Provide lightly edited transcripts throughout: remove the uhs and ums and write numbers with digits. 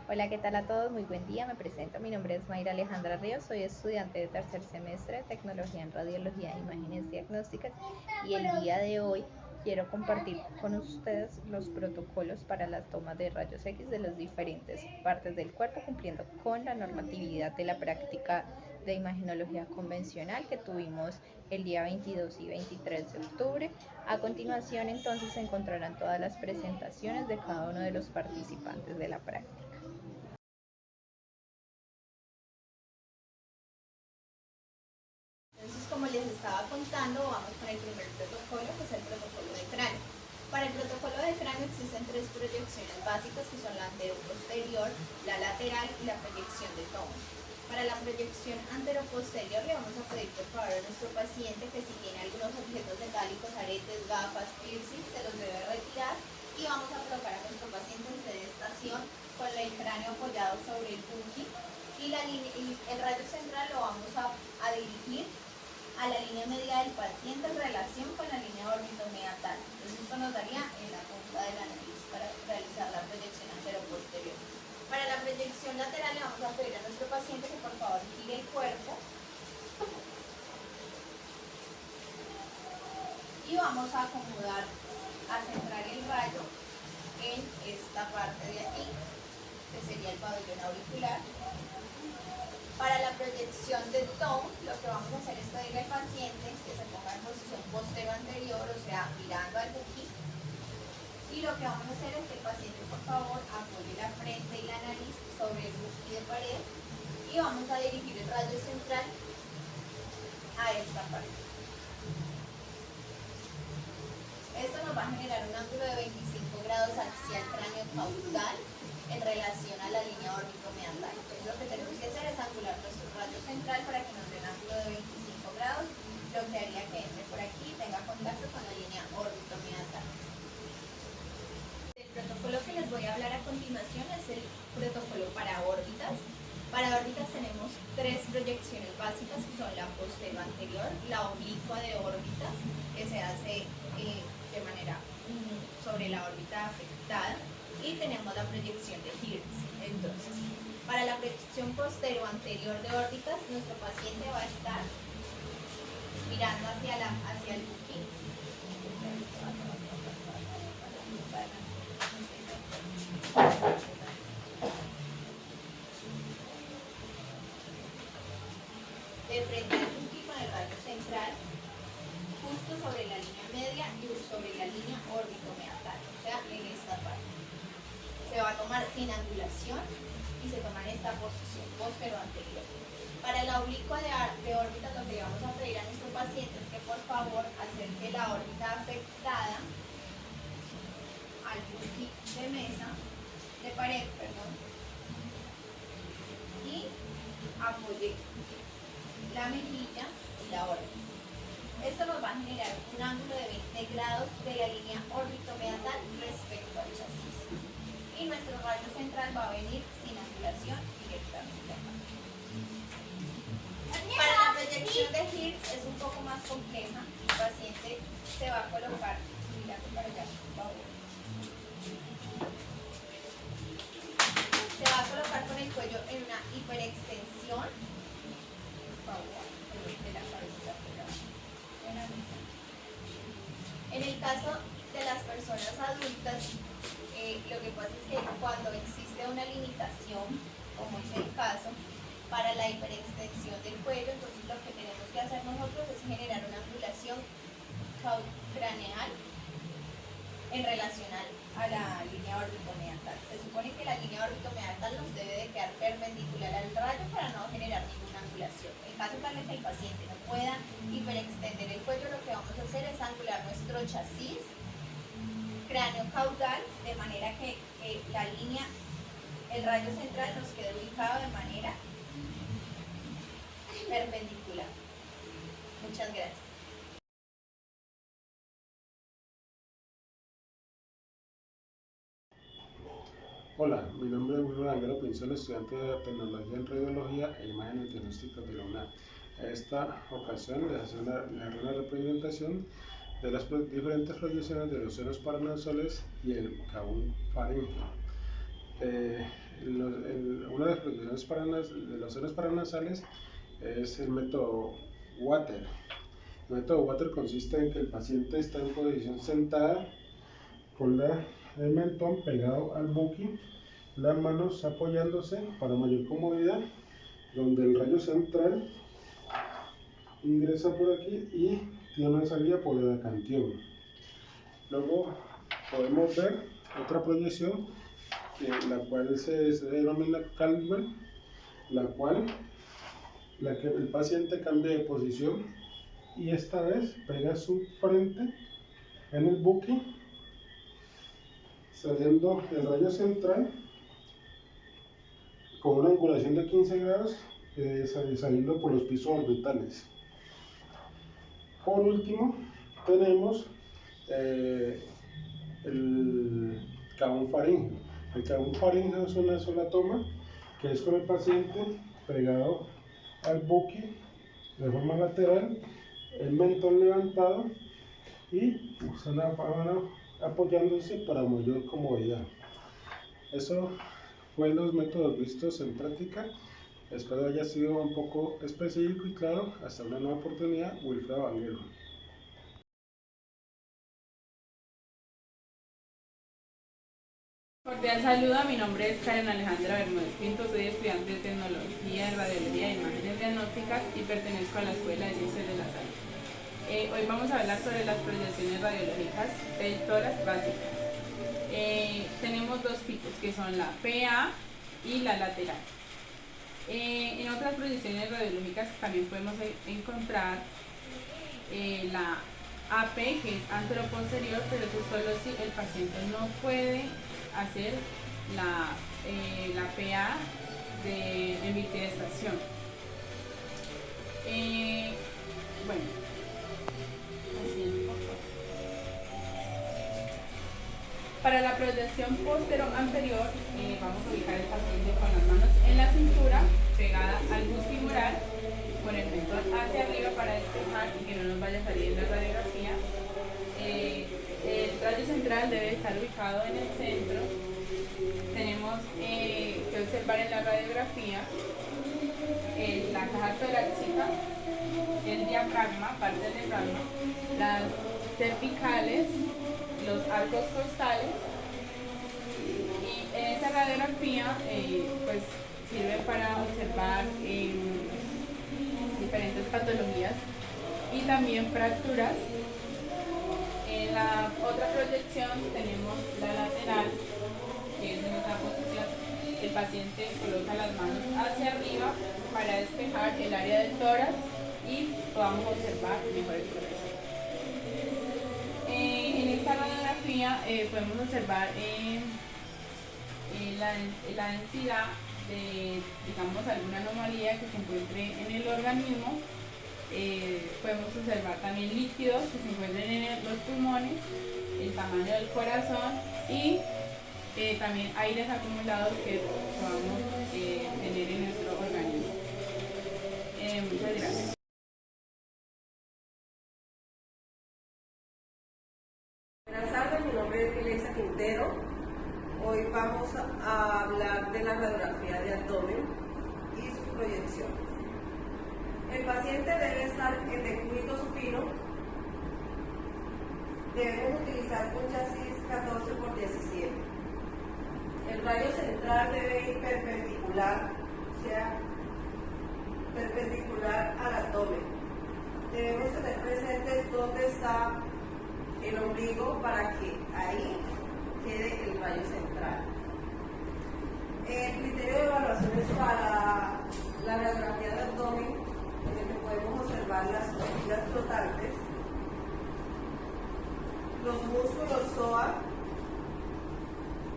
Hola, ¿qué tal a todos? Muy buen día, me presento. Mi nombre es Mayra Alejandra Ríos, soy estudiante de tercer semestre de Tecnología en Radiología e Imágenes Diagnósticas y el día de hoy quiero compartir con ustedes los protocolos para las tomas de rayos X de las diferentes partes del cuerpo, cumpliendo con la normatividad de la práctica de imagenología convencional que tuvimos el día 22 y 23 de octubre. A continuación, entonces, se encontrarán todas las presentaciones de cada uno de los participantes de la práctica. Entonces, como les estaba contando, vamos con el primer protocolo, que es el protocolo de cráneo. Para el protocolo de cráneo existen tres proyecciones básicas, que son la anteroposterior, la lateral y la proyección de tomo. Para la proyección anteroposterior le vamos a pedir por favor a nuestro paciente que si tiene algunos objetos metálicos, aretes, gafas, piercing, se los debe retirar y vamos a colocar a nuestro paciente en sedestación con el cráneo apoyado sobre el puki y el rayo central lo vamos a dirigir a la línea media del paciente en relación con la línea órbito-meatal. Entonces esto nos daría en la punta de la nariz para realizar la proyección anteroposterior. Para la proyección lateral le vamos a pedir a nuestro paciente que por favor gire el cuerpo y vamos a acomodar, a centrar el rayo en esta parte de aquí, que sería el pabellón auricular. Para la proyección de tone, lo que vamos a hacer es pedirle al paciente que se ponga en posición postero-anterior, o sea, mirando al buki. Y lo que vamos a hacer es que el paciente, por favor, apoye la frente y la nariz sobre el buki de pared y vamos a dirigir el rayo central a esta parte. Esto nos va a generar un ángulo de 25 grados hacia el cráneo caudal en relación a la línea órbito-meatal. Entonces lo que tenemos que hacer es angular nuestro rayo central para que nos dé un ángulo de 25 grados, lo que haría que entre por aquí y tenga contacto con la línea órbito-meatal. El protocolo que les voy a hablar a continuación es el protocolo para órbitas. Para órbitas tenemos tres proyecciones básicas, que son la postero-anterior, la oblicua de órbitas, que se hace de manera sobre la órbita afectada, y tenemos la proyección de Hertz. Entonces, para la proyección postero-anterior de órbitas, nuestro paciente va a estar mirando hacia el buki. De frente al buki con el rayo central justo sobre la línea media y sobre la línea órbito-meatal, o sea, en esta parte. Se va a tomar sin angulación y se toma en esta posición postero-anterior. Para la oblicua de órbita, lo que vamos a pedir a nuestro paciente es que por favor acerque la órbita afectada al buki de mesa, de pared, perdón, y apoye la mejilla y la órbita. Esto nos va a generar un ángulo de 20 grados de la línea órbito-meatal respecto al chasis. Y nuestro rayo central va a venir sin angulación directamente acá. Para la proyección de Hertz es un poco más compleja. El paciente se va a colocar, mirando para allá, por favor. Se va a colocar con el cuello en una hiperextensión. Por favor, de la cabeza. En el caso de las personas adultas, lo que pasa es que cuando existe una limitación, como es el caso, para la hiperextensión del cuello, entonces lo que tenemos que hacer nosotros es generar una angulación craneal en relación a la línea órbito-meatal. Se supone que la línea órbito-meatal nos debe de quedar perpendicular al rayo para no generar ninguna angulación. En caso tal de que el paciente no pueda hiperextender el cuello, lo que vamos a hacer es angular nuestro chasis cráneo caudal de manera que la línea, el rayo central nos quede ubicado de manera perpendicular. Muchas gracias. Hola, mi nombre es Wilson Angelo Pinzón, estudiante de Tecnología en Radiología e Imágenes Diagnósticas de la UNAM. En esta ocasión les haré una representación de las diferentes proyecciones de los senos paranasales y el cabum faríngeo. una de las proyecciones de las zonas paranasales es el método Water. El método Water consiste en que el paciente está en posición sentada con el mentón pegado al buki, las manos apoyándose para mayor comodidad, donde el rayo central ingresa por aquí y tiene una salida por el acantión. Luego podemos ver otra proyección, la cual se denomina Calver, la que el paciente cambia de posición y esta vez pega su frente en el buki, saliendo el rayo central con una angulación de 15 grados, saliendo por los pisos orbitales. Por último, tenemos el cabón faríngeo. El cabón faríngeo es una sola toma que es con el paciente pegado al buki de forma lateral, el mentón levantado y apoyándose para mayor comodidad. Eso fue los métodos vistos en práctica. Espero haya sido un poco específico y claro. Hasta una nueva oportunidad. Wilfredo Vanguero. Cordial saludo, mi nombre es Karen Alejandra Bermúdez Pinto, soy estudiante de Tecnología en Radiología e Imágenes Diagnósticas y pertenezco a la Escuela de Ciencias de la Salud. Hoy vamos a hablar sobre las proyecciones radiológicas del tórax básicas. Tenemos dos tipos, que son la PA y la lateral. En otras proyecciones radiológicas también podemos encontrar la AP, que es anteroposterior, pero eso solo si el paciente no puede hacer la PA en bipedestación. Bueno, así, por favor. Para la proyección postero-anterior, vamos a ubicar el paciente con las manos en la cintura, pegada al bus femoral, con el mentón hacia arriba para despejar y que no nos vaya a salir en la radiografía. El rayo central debe estar ubicado en el centro. Tenemos que observar en la radiografía la caja torácica, el diafragma, parte del diafragma, las cervicales, los arcos costales, y en esa radiografía pues sirve para observar diferentes patologías y también fracturas. En la otra proyección tenemos la lateral, que es en esta posición. El paciente coloca las manos hacia arriba para despejar el área del tórax y podamos observar mejor el tórax. En esta radiografía podemos observar la densidad de, digamos, alguna anomalía que se encuentre en el organismo. Podemos observar también líquidos que se encuentren en los pulmones, el tamaño del corazón y también aires acumulados que podamos tener en nuestro organismo. Muchas gracias. Buenas tardes, mi nombre es Vilexa Quintero. Hoy vamos a hablar de la radiografía de abdomen y sus proyecciones. El paciente debe estar en decúbito supino. Debemos utilizar un chasis 14x17. El rayo central debe ir perpendicular, o sea, perpendicular al abdomen. Debemos tener presente dónde está el ombligo para que ahí quede el rayo central. El criterio de evaluaciones para la radiografía de abdomen, en el que podemos observar las costillas flotantes, los músculos psoas,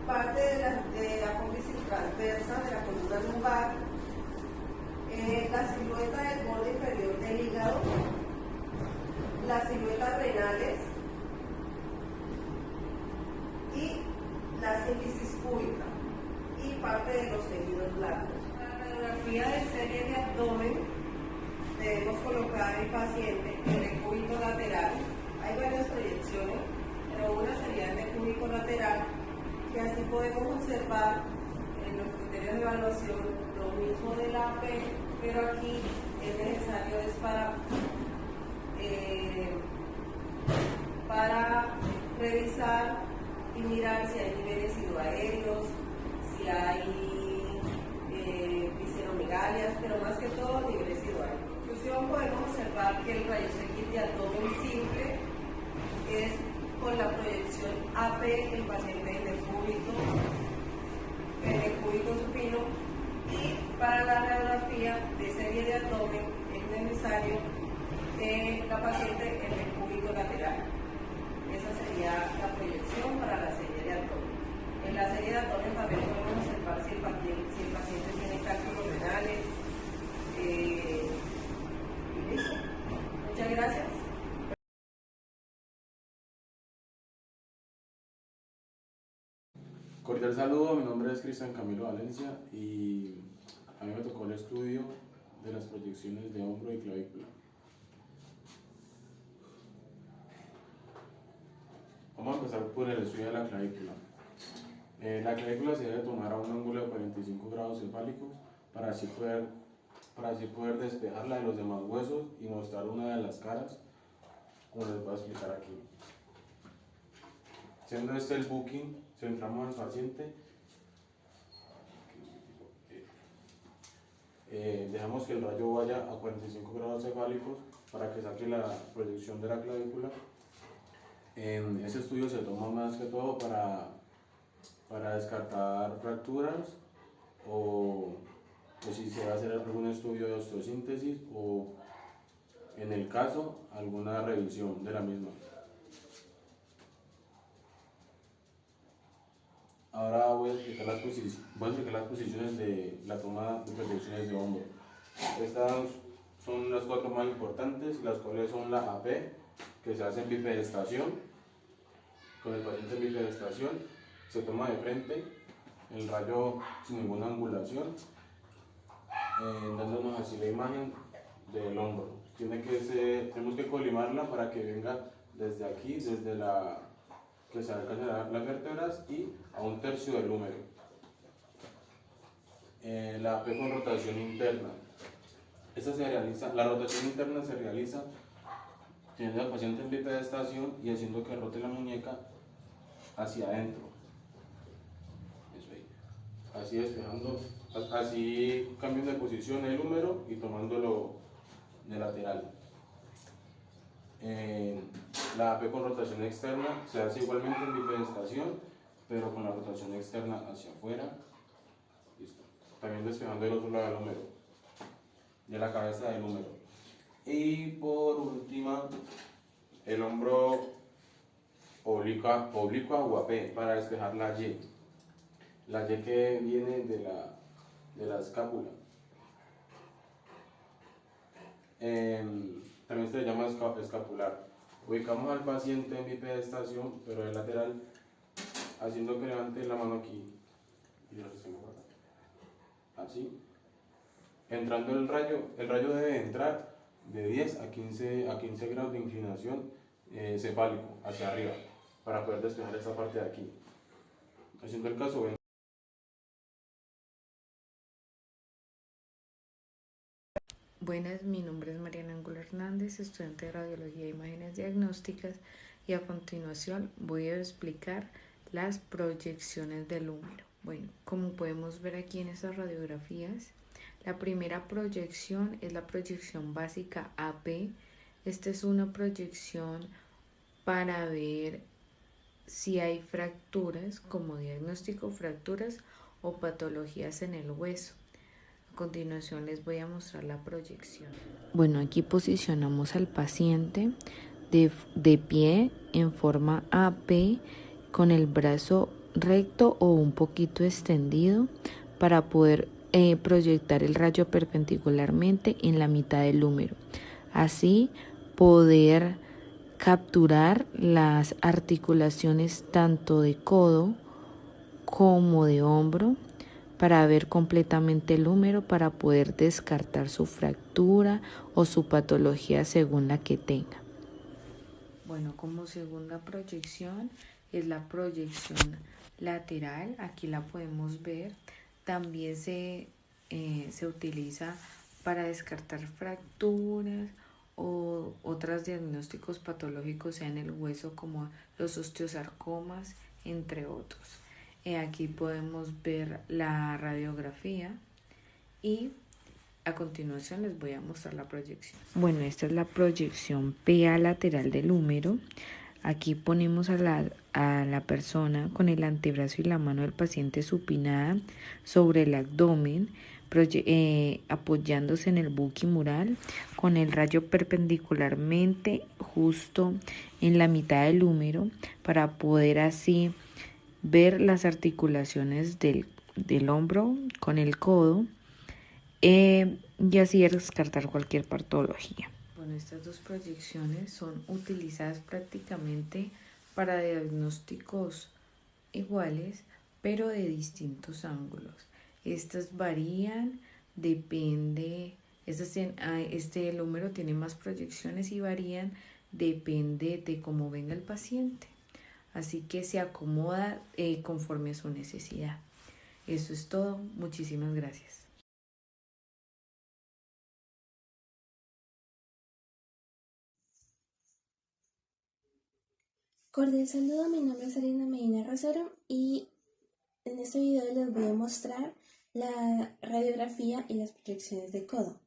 parte de la apófisis transversa de la columna lumbar, la silueta del borde inferior del hígado, las siluetas renales y la sínfisis púbica y parte de los tejidos blandos. Para la radiografía de serie de abdomen debemos colocar el paciente en decúbito lateral. Hay varias proyecciones, pero una sería el decúbito lateral, que así podemos observar en los evaluación, lo mismo de la AP, pero aquí es necesario es para revisar y mirar si hay niveles hidroaéreos, si hay visceromegalias, pero más que todo niveles hidroaéreos. En conclusión, podemos observar que el rayos X de abdomen simple es con la proyección AP el paciente en el cúbito supino, y para la radiografía de serie de abdomen es necesario la paciente en el cúbito lateral. Esa sería la proyección para la serie de abdomen. En la serie de abdomen también podemos observar si el paciente tiene cálculos renales. Y listo. Muchas gracias. Cordial saludo, mi nombre es Cristian Camilo Valencia y a mí me tocó el estudio de las proyecciones de hombro y clavícula. Vamos a empezar por el estudio de la clavícula. La clavícula se debe tomar a un ángulo de 45 grados cefálicos para así poder despejarla de los demás huesos y mostrar una de las caras, como les voy a explicar aquí. Siendo este el booking, centramos al paciente, dejamos que el rayo vaya a 45 grados cefálicos para que saque la proyección de la clavícula. En ese estudio se toma más que todo para descartar fracturas o si se va a hacer algún estudio de osteosíntesis o, en el caso, alguna revisión de la misma. Ahora voy a explicar las posiciones de la toma de proyecciones de hombro. Estas son las 4 más importantes, las cuales son la AP, que se hace en bipedestación. Con el paciente en bipedestación se toma de frente, el rayo sin ninguna angulación, dándonos así la imagen del hombro. Tenemos que colimarla para que venga desde aquí, desde que se alcancen las vértebras y a 1/3 del húmero. La AP con rotación interna. La rotación interna se realiza teniendo al paciente en bipedestación y haciendo que rote la muñeca hacia adentro. Eso ahí. Así despejando, así cambiando de posición el húmero y tomándolo de lateral. La AP con rotación externa se hace igualmente en bipedestación, pero con la rotación externa hacia afuera. Listo. También despejando el otro lado del húmero, de la cabeza del húmero. Y por última, el hombro oblicua o AP para despejar la Y. La Y que viene de la escápula. También se llama escapular. Ubicamos al paciente en bipedestación, pero de lateral, haciendo que levante la mano aquí. Y lo sostengo por acá. Así. Entrando el rayo debe entrar de 10 a 15 grados de inclinación cefálico hacia arriba, para poder despejar esta parte de aquí. Haciendo el caso, ven. Buenas, mi nombre es Mariana Angulo Hernández, estudiante de Radiología e Imágenes Diagnósticas, y a continuación voy a explicar las proyecciones del húmero. Bueno, como podemos ver aquí en estas radiografías, la primera proyección es la proyección básica AP. Esta es una proyección para ver si hay fracturas, como diagnóstico fracturas o patologías en el hueso. A continuación les voy a mostrar la proyección. Bueno, aquí posicionamos al paciente de pie en forma AP con el brazo recto o un poquito extendido para poder proyectar el rayo perpendicularmente en la mitad del húmero. Así poder capturar las articulaciones tanto de codo como de hombro para ver completamente el húmero, para poder descartar su fractura o su patología según la que tenga. Bueno, como segunda proyección es la proyección lateral. Aquí la podemos ver también se utiliza para descartar fracturas o otros diagnósticos patológicos, sea en el hueso, como los osteosarcomas, entre otros. Aquí podemos ver la radiografía y a continuación les voy a mostrar la proyección. Bueno, esta es la proyección PA lateral del húmero. Aquí ponemos a la persona con el antebrazo y la mano del paciente supinada sobre el abdomen, apoyándose en el buquimural, con el rayo perpendicularmente justo en la mitad del húmero, para poder así ver las articulaciones del hombro con el codo, y así descartar cualquier patología. Bueno, estas dos proyecciones son utilizadas prácticamente para diagnósticos iguales, pero de distintos ángulos. Estas varían, el número tiene más proyecciones y varían, depende de cómo venga el paciente. Así que se acomoda conforme a su necesidad. Eso es todo. Muchísimas gracias. Cordial saludo, mi nombre es Alina Medina Rosero y en este video les voy a mostrar la radiografía y las proyecciones de codo.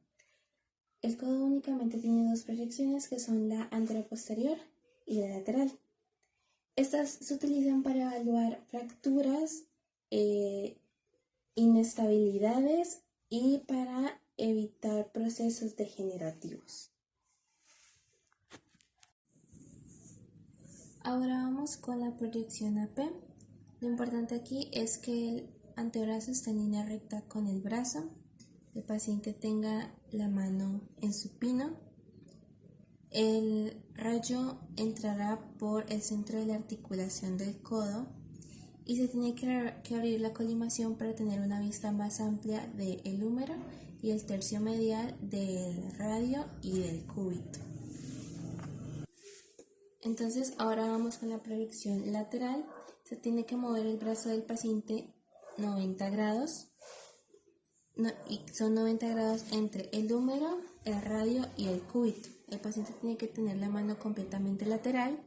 El codo únicamente tiene dos proyecciones, que son la anteroposterior y la lateral. Estas se utilizan para evaluar fracturas, inestabilidades y para evitar procesos degenerativos. Ahora vamos con la proyección AP. Lo importante aquí es que el antebrazo esté en línea recta con el brazo, el paciente tenga la mano en supino. El rayo entrará por el centro de la articulación del codo y se tiene que abrir la colimación para tener una vista más amplia del húmero y el tercio medial del radio y del cúbito. Entonces ahora vamos con la proyección lateral. Se tiene que mover el brazo del paciente 90 grados. Y son 90 grados entre el húmero, el radio y el cúbito. El paciente tiene que tener la mano completamente lateral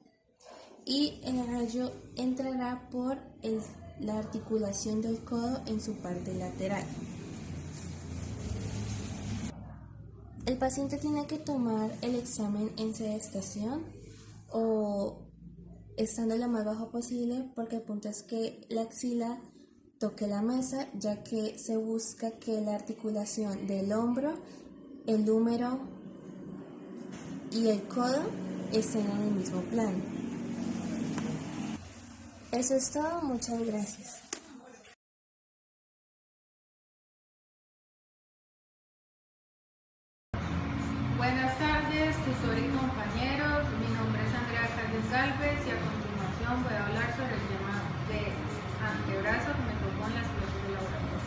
y el rayo entrará por la articulación del codo en su parte lateral. El paciente tiene que tomar el examen en sedestación o estando lo más bajo posible, porque el punto es que la axila toque la mesa, ya que se busca que la articulación del hombro, el húmero y el codo estén en el mismo plano. Eso es todo, muchas gracias. Buenas tardes, tutor y compañeros. Mi nombre es Andrea Calles Galvez y a continuación voy a hablar sobre el tema de antebrazo que me tocó en las clases de laboratorio.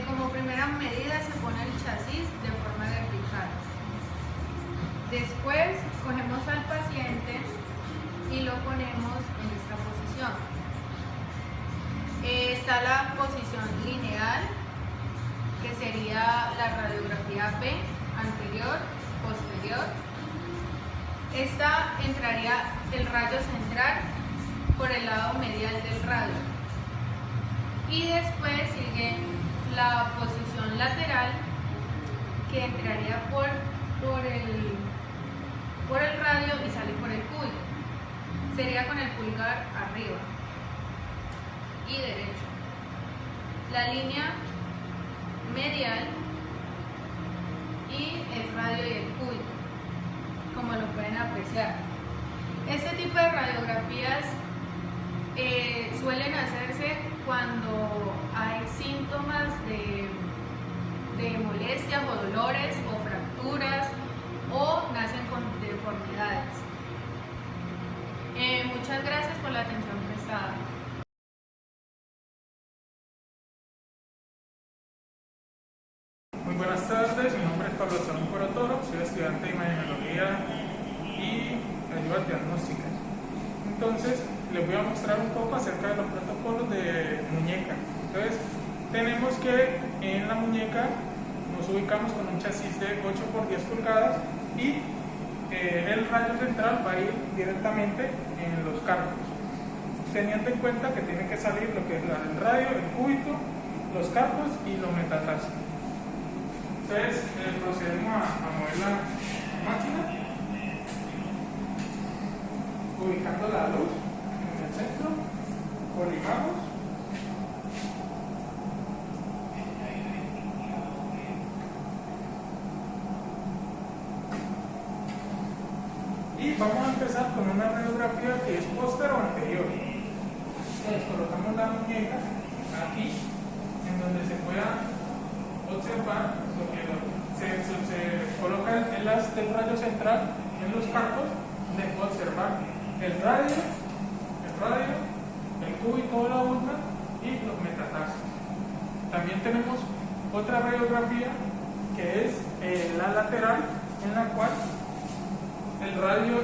Como primera medida se pone el chasis de forma vertical. Después cogemos al paciente y lo ponemos en esta posición. Está la posición lineal, que sería la radiografía P, anterior, posterior. Esta entraría el rayo central por el lado medial del radio. Y después sigue la posición lateral, que entraría por el radio y sale por el cúbito. Sería con el pulgar arriba y derecho. La línea medial y el radio y el cúbito, como lo pueden apreciar. Este tipo de radiografías suelen hacerse cuando hay síntomas de molestias o dolores o fracturas o nacen con deformidades. Muchas gracias por la atención prestada. Muy buenas tardes, mi nombre es Pablo Salón Corotoro, soy estudiante de Imagenología y Ayudas Diagnósticas. Entonces, les voy a mostrar un poco acerca de los protocolos de muñeca. Entonces, tenemos que en la muñeca nos ubicamos con un chasis de 8 por 10 pulgadas y el rayo central va a ir directamente en los carpos, teniendo en cuenta que tiene que salir lo que es el radio, el cúbito, los carpos y los metatarsos. Entonces procedemos a mover la máquina, ubicando la luz en el centro, colimamos. Y vamos a empezar con una radiografía que es póster o anterior. Entonces colocamos la muñeca aquí, en donde se pueda observar lo que se coloca en del rayo central, en los carpos, de observar el radio, el cúbito o la urna y los metatarsos. También tenemos otra radiografía que es la lateral, en la cual el rayo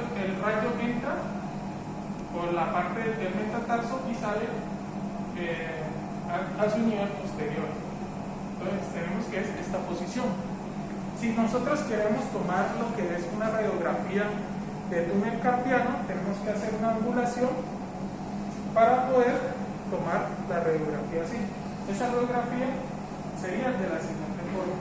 entra por la parte del metatarso y sale a su nivel posterior. Entonces tenemos que es esta posición. Si nosotros queremos tomar lo que es una radiografía de túnel carpiano, tenemos que hacer una angulación para poder tomar la radiografía así. Esa radiografía sería de la siguiente forma.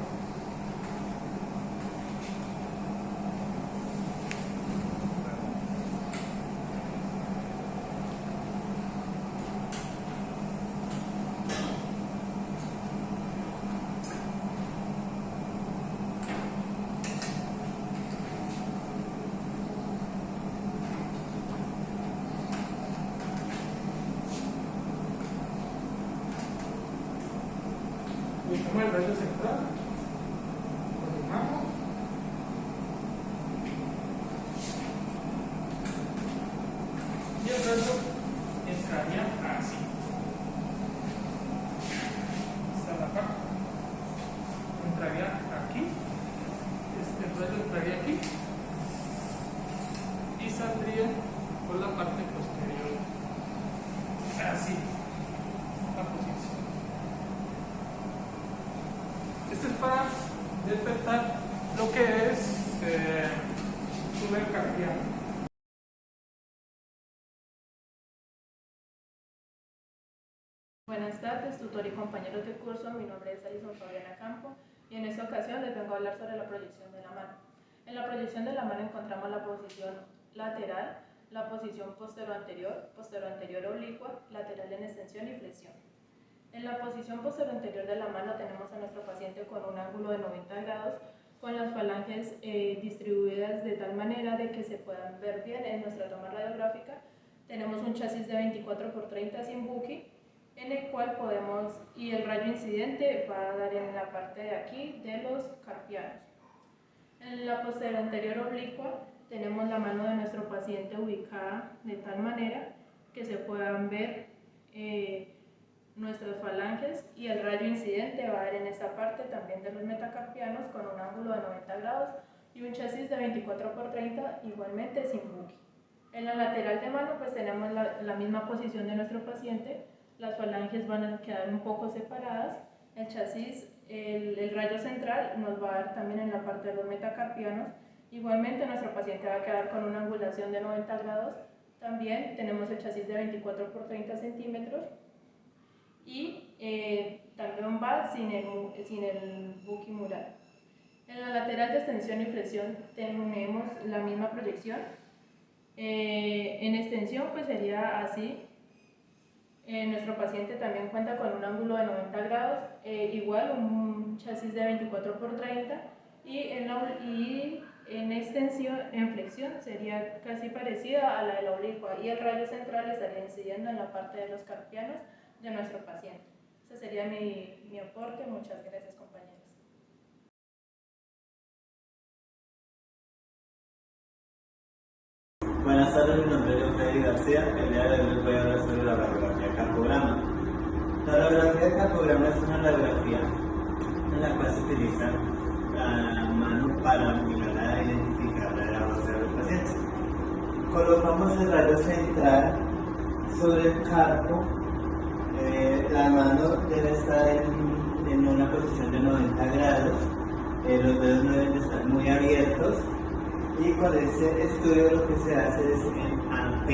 Ubicamos el rayo central, coordinamos y el rayo entraría así. Esta es la parte. Entraría aquí, este rayo entraría aquí y saldría por la parte posterior. Así, la posición. Esto es para detectar lo que es túnel carpiano. Buenas tardes, tutor y compañeros de curso. Mi nombre es Alison Fabiana Campo y en esta ocasión les vengo a hablar sobre la proyección de la mano. En la proyección de la mano encontramos la posición lateral, la posición posterior oblicua, lateral en extensión y flexión. En la posición posterior de la mano tenemos a nuestro paciente con un ángulo de 90 grados, con las falanges distribuidas de tal manera de que se puedan ver bien en nuestra toma radiográfica. Tenemos un chasis de 24 por 30 sin buki, en el cual y el rayo incidente va a dar en la parte de aquí de los carpianos. En la posterior oblicua tenemos la mano de nuestro paciente ubicada de tal manera que se puedan ver nuestras falanges y el rayo incidente va a dar en esta parte también de los metacarpianos con un ángulo de 90 grados y un chasis de 24 por 30 igualmente sin buki. En la lateral de mano pues tenemos la misma posición de nuestro paciente, las falanges van a quedar un poco separadas, el chasis, el rayo central nos va a dar también en la parte de los metacarpianos, igualmente nuestro paciente va a quedar con una angulación de 90 grados, también tenemos el chasis de 24 por 30 centímetros, y también va sin el buki mural. En la lateral de extensión y flexión tenemos la misma proyección. En extensión pues sería así. Nuestro paciente también cuenta con un ángulo de 90 grados, igual un chasis de 24 por 30 y en extensión, en flexión sería casi parecida a la de la oblicua y el rayo central estaría incidiendo en la parte de los carpianos de nuestro paciente. Ese sería mi aporte. Muchas gracias, compañeros. Buenas tardes, mi nombre es Freddy García. El día de hoy les voy a hablar sobre la radiografía carpograma. La radiografía carpograma es una radiografía en la cual se utiliza la mano para mirar e identificar la rostro de los pacientes. Colocamos el rayo central Sobre el carpo, la mano debe estar en una posición de 90 grados, los dedos no deben estar muy abiertos, y con este estudio lo que se hace es en AP,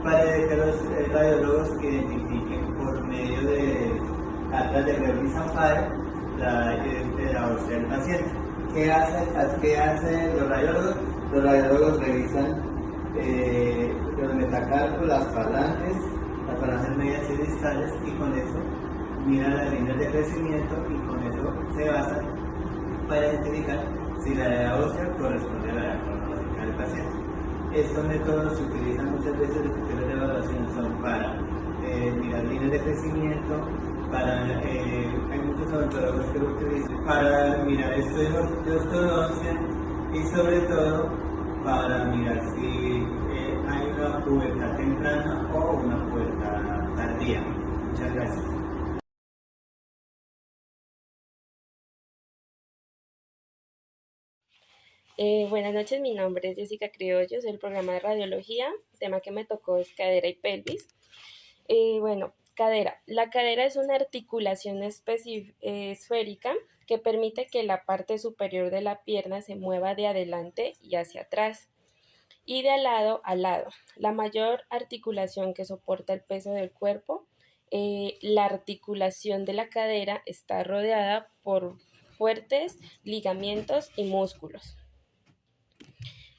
para que los radiólogos identifiquen por medio de atlas de Gerber y Zampare la ósea del paciente. ¿Qué hacen los radiólogos? Los radiólogos revisan los metacarpos, las falanges medias y distales, y con eso miran las líneas de crecimiento y con eso se basan para identificar si la edad ósea corresponde a la edad cronológica del paciente. Estos métodos se utilizan muchas veces, los criterios de evaluación son para mirar líneas de crecimiento, hay muchos odontólogos que lo utilizan para mirar estudios de ortodoncia y sobre todo para mirar si hay una pubertad temprana o una pubertad tardía. Muchas gracias. Buenas noches, mi nombre es Jessica Criollo, soy del programa de radiología. El tema que me tocó es cadera y pelvis. Cadera. La cadera es una articulación esférica que permite que la parte superior de la pierna se mueva de adelante y hacia atrás y de lado a lado. La mayor articulación que soporta el peso del cuerpo. La articulación de la cadera está rodeada por fuertes ligamentos y músculos.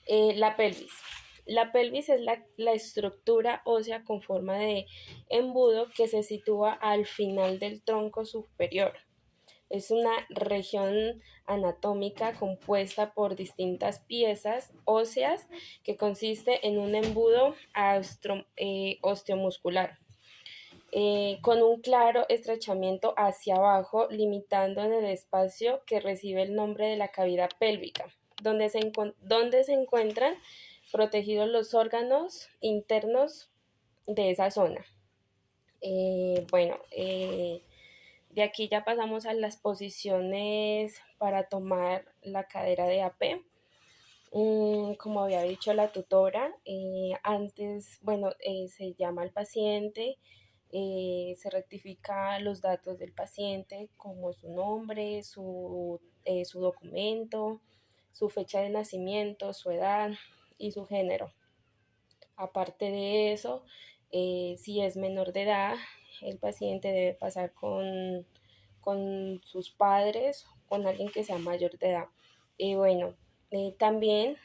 La pelvis. La pelvis es la estructura ósea con forma de embudo que se sitúa al final del tronco superior. Es una región anatómica compuesta por distintas piezas óseas que consiste en un embudo osteomuscular con un claro estrechamiento hacia abajo, limitando en el espacio que recibe el nombre de la cavidad pélvica, donde se encuentran protegidos los órganos internos de esa zona. De aquí ya pasamos a las posiciones para tomar la cadera de AP. Como había dicho la tutora, se llama al paciente, se rectifica los datos del paciente como su nombre, su documento, su fecha de nacimiento, su edad y su género. Aparte de eso, si es menor de edad, el paciente debe pasar con sus padres, con alguien que sea mayor de edad. También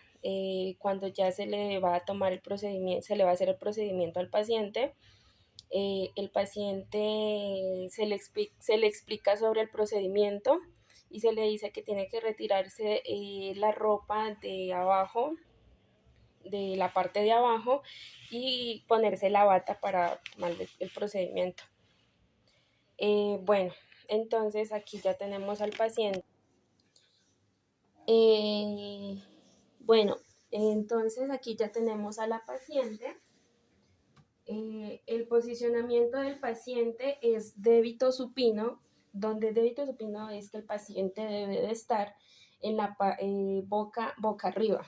cuando ya se le va a tomar el procedimiento, se le va a hacer el procedimiento al paciente, el paciente se le explica sobre el procedimiento y se le dice que tiene que retirarse la ropa de abajo, de la parte de abajo, y ponerse la bata para tomar el procedimiento. Entonces aquí ya tenemos al paciente. Entonces aquí ya tenemos a la paciente. El posicionamiento del paciente es débito supino, donde débito supino es que el paciente debe de estar en la boca arriba.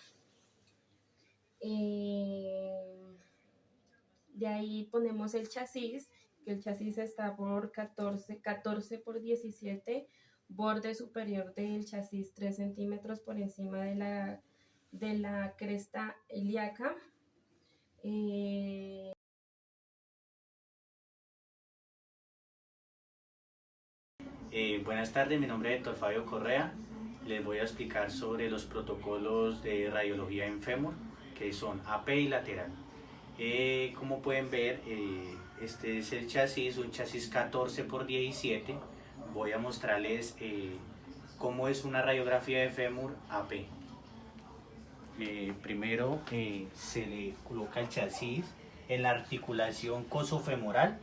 De ahí ponemos el chasis, que el chasis está por 14 por 17, borde superior del chasis 3 centímetros por encima de la cresta ilíaca. Buenas tardes, mi nombre es Héctor Fabio Correa. Les voy a explicar sobre los protocolos de radiología en fémur, que son AP y lateral. Como pueden ver, este es el chasis, un chasis 14 por 17. Voy a mostrarles cómo es una radiografía de fémur AP. Primero se le coloca el chasis en la articulación cosofemoral.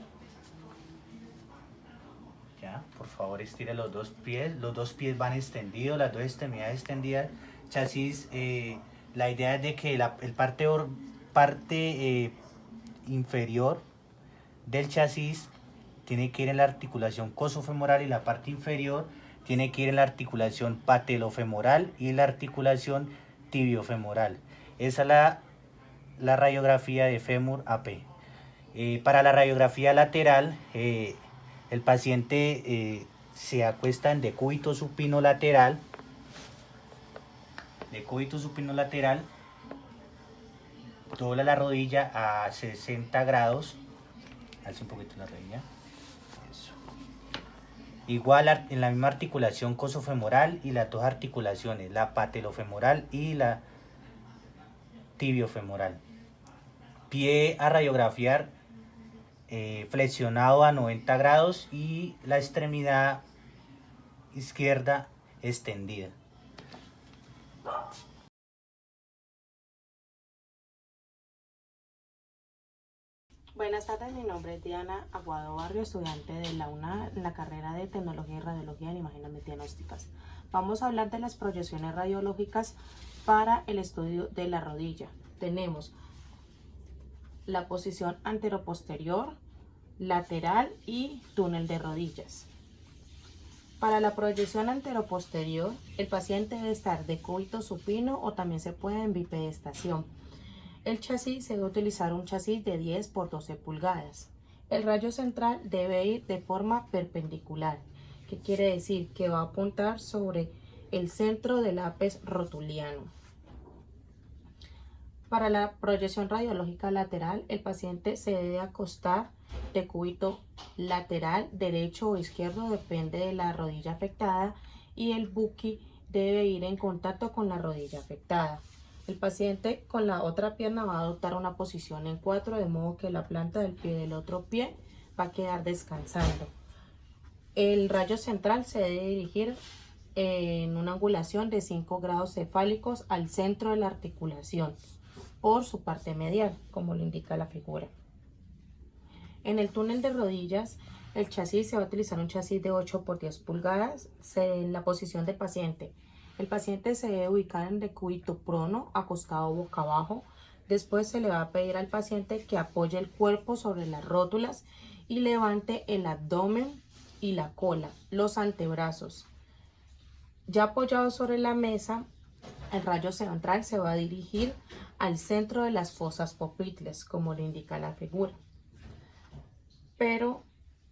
Ya, por favor estire los dos pies van extendidos, las dos extremidades extendidas. Chasis, la idea es de que el parte inferior del chasis tiene que ir en la articulación cosofemoral y la parte inferior tiene que ir en la articulación patelofemoral y la articulación tibiofemoral. Esa es la radiografía de fémur AP. Para la radiografía lateral, el paciente se acuesta en decúbito supino lateral, dobla la rodilla a 60 grados, alza un poquito la rodilla, eso. Igual en la misma articulación cosofemoral y las dos articulaciones, la patelofemoral y la tibiofemoral. Pie a radiografiar flexionado a 90 grados y la extremidad izquierda extendida. Buenas tardes, mi nombre es Diana Aguado Barrio, estudiante de la UNA en la carrera de Tecnología y Radiología en Imágenes Diagnósticas. Vamos a hablar de las proyecciones radiológicas para el estudio de la rodilla. Tenemos la posición anteroposterior, lateral y túnel de rodillas. Para la proyección anteroposterior, el paciente debe estar decúbito supino o también se puede en bipedestación. El chasis se debe utilizar un chasis de 10 por 12 pulgadas. El rayo central debe ir de forma perpendicular, que quiere decir que va a apuntar sobre el centro del ápice rotuliano. Para la proyección radiológica lateral, el paciente se debe acostar decúbito lateral, derecho o izquierdo, depende de la rodilla afectada, y el buki debe ir en contacto con la rodilla afectada. El paciente con la otra pierna va a adoptar una posición en 4, de modo que la planta del pie del otro pie va a quedar descansando. El rayo central se debe dirigir en una angulación de 5 grados cefálicos al centro de la articulación por su parte medial, como lo indica la figura. En el túnel de rodillas, el chasis se va a utilizar un chasis de 8 por 10 pulgadas en la posición del paciente. El paciente se debe ubicar en decúbito prono, acostado boca abajo. Después se le va a pedir al paciente que apoye el cuerpo sobre las rótulas y levante el abdomen y la cola, los antebrazos. Ya apoyado sobre la mesa, el rayo central se va a dirigir al centro de las fosas popliteas, como le indica la figura. Pero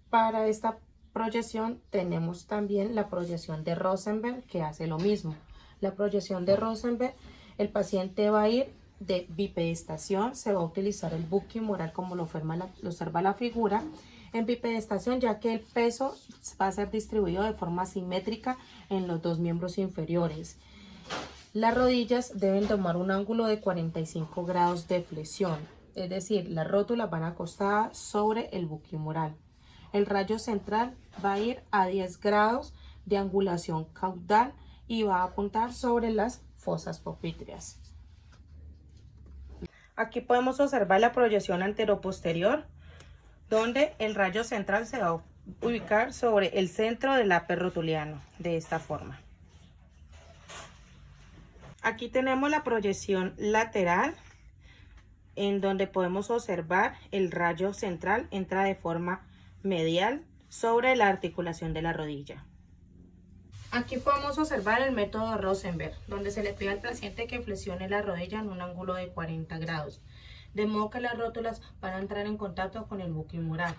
para esta proyección tenemos también la proyección de Rosenberg, que hace lo mismo. La proyección de Rosenberg, el paciente va a ir de bipedestación, se va a utilizar el buki moral como lo observa la figura. En bipedestación, ya que el peso va a ser distribuido de forma simétrica en los dos miembros inferiores. Las rodillas deben tomar un ángulo de 45 grados de flexión, es decir, las rótulas van acostadas sobre el buki moral. El rayo central va a ir a 10 grados de angulación caudal y va a apuntar sobre las fosas popliteas. Aquí podemos observar la proyección anteroposterior, donde el rayo central se va a ubicar sobre el centro del ápice rotuliano, de esta forma. Aquí tenemos la proyección lateral, en donde podemos observar el rayo central entra de forma medial sobre la articulación de la rodilla. Aquí podemos observar el método Rosenberg, donde se le pide al paciente que flexione la rodilla en un ángulo de 40 grados, de modo que las rótulas van a entrar en contacto con el buki moral.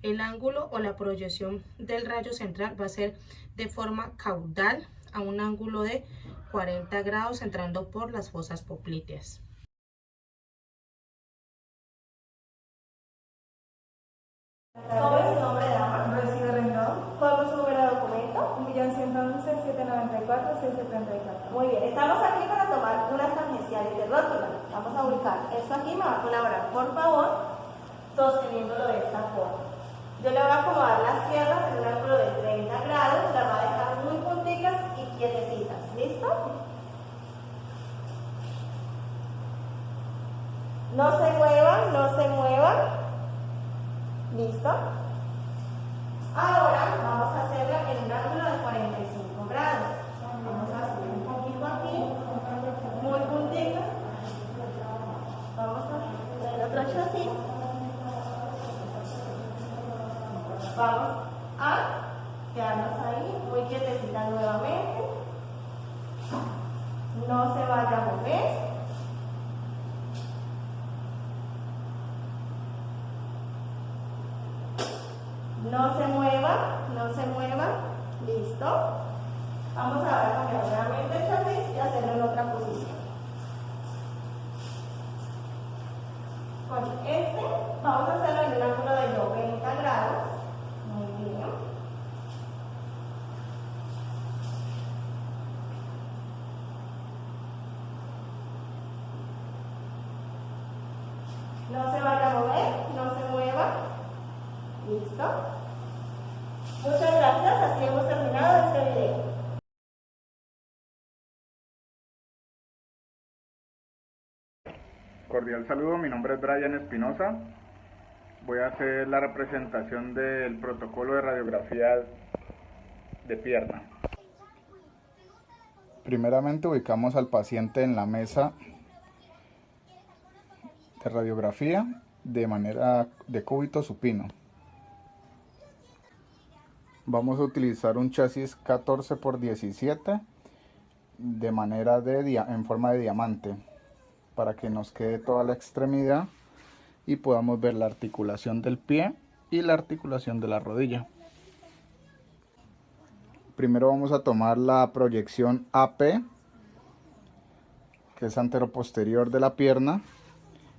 El ángulo o la proyección del rayo central va a ser de forma caudal a un ángulo de 40 grados entrando por las fosas popliteas. ¿Cómo es su nombre, dama? Rocío Rendón. ¿Cuál es su número de documento? 1.111.794.674. Muy bien, estamos aquí para tomar unas tangenciales de rótula. Vamos a ubicar esto aquí, me va a colaborar, por favor, sosteniéndolo de esta forma. Yo le voy a acomodar las piernas en un ángulo de 30 grados, las va a dejar muy punticas y quietecitas. ¿Listo? No se muevan, no se muevan. ¿Listo? Ahora vamos a hacerla en un ángulo de 45 grados. Vamos a subir un poquito aquí, muy puntito. Vamos a hacer el otro chasis. Vamos a quedarnos ahí, muy quietecita nuevamente. No se vaya a mover. No se mueva, no se mueva. Listo. Vamos ahora a cambiar nuevamente el chasis y hacerlo en otra posición. Con este vamos a hacerlo en un ángulo de 90 grados. Muy bien. No se vaya a mover, no se mueva. Listo. Muchas gracias, así hemos terminado este video. Cordial saludo, mi nombre es Brian Espinosa. Voy a hacer la representación del protocolo de radiografía de pierna. Primeramente ubicamos al paciente en la mesa de radiografía de manera de cúbito supino. Vamos a utilizar un chasis 14×17 de manera en forma de diamante para que nos quede toda la extremidad y podamos ver la articulación del pie y la articulación de la rodilla. Primero vamos a tomar la proyección AP, que es anteroposterior de la pierna,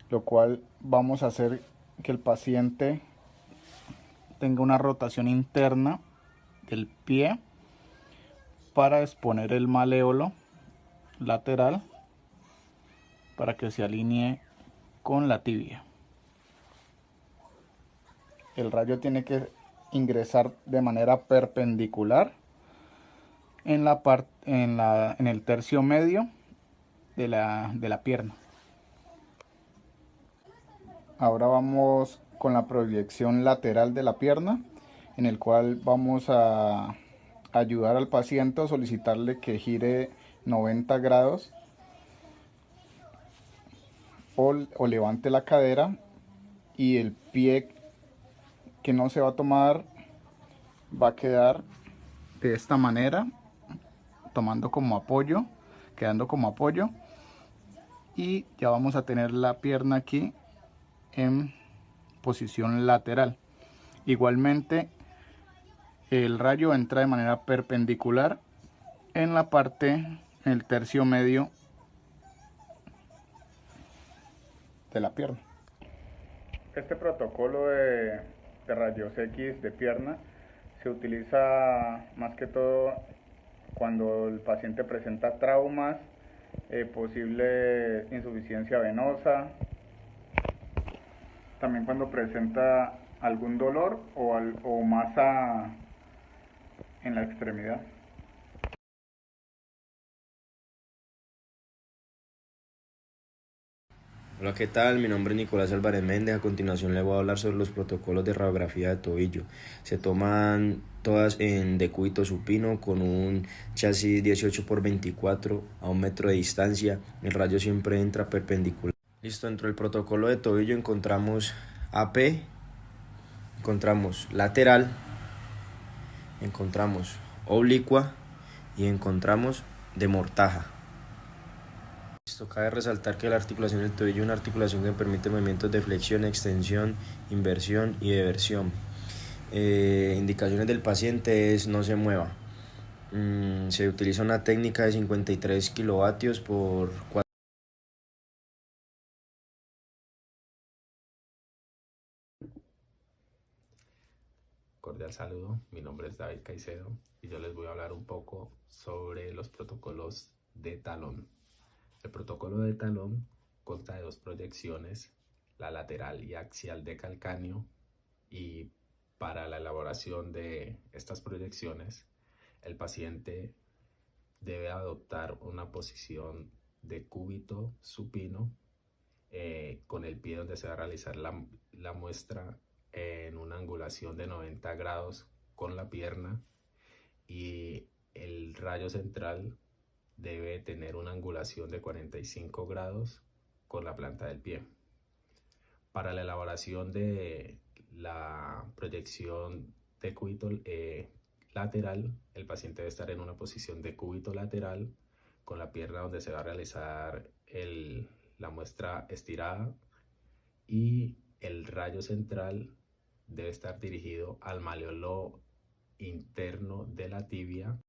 lo cual vamos a hacer que el paciente tenga una rotación interna del pie para exponer el maléolo lateral para que se alinee con la tibia. El rayo tiene que ingresar de manera perpendicular en el tercio medio de la pierna. Ahora vamos con la proyección lateral de la pierna, en el cual vamos a ayudar al paciente a solicitarle que gire 90 grados o levante la cadera, y el pie que no se va a tomar va a quedar de esta manera, quedando como apoyo, y ya vamos a tener la pierna aquí en posición lateral. Igualmente el rayo entra de manera perpendicular en el tercio medio de la pierna. Este protocolo de rayos X de pierna se utiliza más que todo cuando el paciente presenta traumas, posible insuficiencia venosa, también cuando presenta algún dolor o masa en la extremidad. Hola, ¿qué tal? Mi nombre es Nicolás Álvarez Méndez. A continuación le voy a hablar sobre los protocolos de radiografía de tobillo. Se toman todas en decúbito supino con un chasis 18×24 a 1 metro de distancia. El rayo siempre entra perpendicular. Listo, dentro del protocolo de tobillo encontramos AP, encontramos lateral, encontramos oblicua y encontramos de mortaja. Listo, cabe resaltar que la articulación del tobillo es una articulación que permite movimientos de flexión, extensión, inversión y deversión. Indicaciones del paciente es no se mueva. Se utiliza una técnica de 53 kilovatios por 4. Cordial saludo, mi nombre es David Caicedo y yo les voy a hablar un poco sobre los protocolos de talón. El protocolo de talón consta de 2 proyecciones, la lateral y axial de calcáneo, y para la elaboración de estas proyecciones el paciente debe adoptar una posición de cúbito supino con el pie donde se va a realizar la muestra en una angulación de 90 grados con la pierna, y el rayo central debe tener una angulación de 45 grados con la planta del pie. Para la elaboración de la proyección de cúbito lateral, el paciente debe estar en una posición de cúbito lateral con la pierna donde se va a realizar la muestra estirada, y el rayo central debe estar dirigido al maleolo interno de la tibia